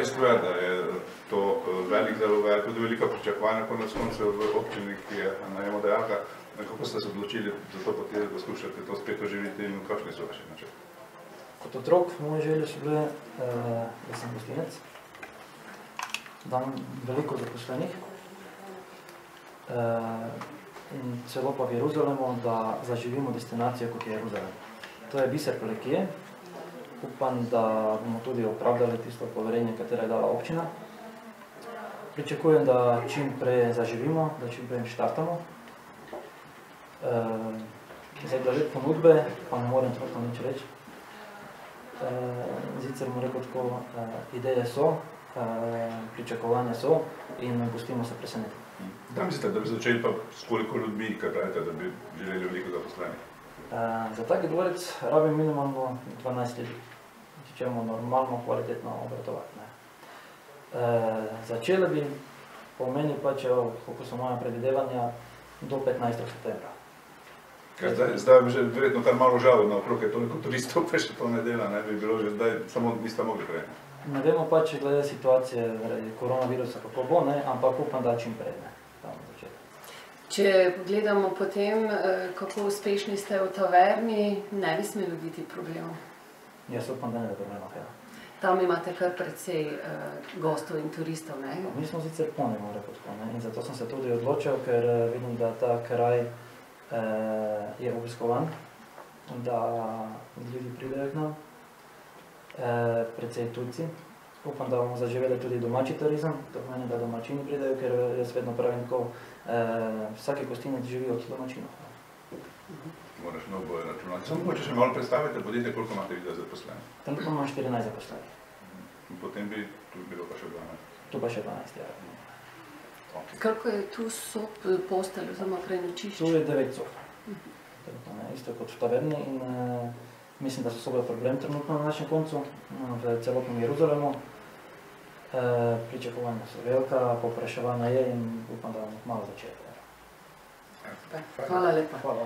dejstvo je, da je to velik zalogar, tudi velika pričakovanja konec koncev v občini, ki je najemodajalka. Kako ste se odločili za to poti, da skušate to spet oživiti in kakšni so vaši načrti? Kot otrok moje želje so bile, da sem gostinec, da imam veliko zaposlenih in celo pa v Jeruzalemu, da zaživimo destinacijo, kot je Jeruzalem. To je biser Prlekije. Upam, da bomo tudi opravdali tisto poverenje, katero je dala občina. Pričakujem, da čim prej zaživimo, da čim prej štartamo. Zdaj, glede ponudbe, pa ne morem trenutno nič reči. Zicer mu rekel tako, ideje so, pričakovanja so in pustimo se preseneti. Da mislite, da bi začeli pa s koliko ljudmi, kaj pravite, da bi želeli veliko zaposlenih? Za taki dvorec rabim minimalno 12 ljudi, če ćemo normalno, kvalitetno obratovati. Začeli bi po meni pa, če koliko so moja predvidevanja, do 15. septembra. Zdaj bi že verjetno kar malo žalo naokrog, je toliko turistov, pa še to ne dela, ne bi bilo že zdaj, samo niste mogli prej. Ne vemo pa, če glede situacije zaradi koronavirusa kako bo, ampak upam, da čim prej, tam začeti. Če gledamo potem, kako uspešni ste v taverni, ne bi smelo biti problemov? Jaz upam, da ne bo problemov, ja. Tam imate kar precej gostov in turistov, ne? Mi smo sicer polni, moram reči, in zato sem se tudi odločil, ker vidim, da ta kraj je obiskovan, da ljudi pridejo k nam, precej tujci. Upam, da bomo zaživeli tudi domači turizem, to pomeni, da domačini pridejo, ker jaz vedno pravim tako, vsaki gostinec živi od domačinov. Moraš na oboje računati. Samo mogoče še malo predstavite podjetje, koliko imate videa zaposlenih? Trenutno imam 14 zaposlenih. Potem bi tu bilo pa še 12? Tu pa še 12, ja. Koliko je tu sob, postelj oziroma prenočišč? Tu je 9 sob. Isto kot v taverni in mislim, da so sobe problem trenutno na našem koncu, v celotnem Jeruzalemu. Pričakovanja so velika, povpraševanja je in upam, da bomo malo začeli. Hvala lepa. Hvala.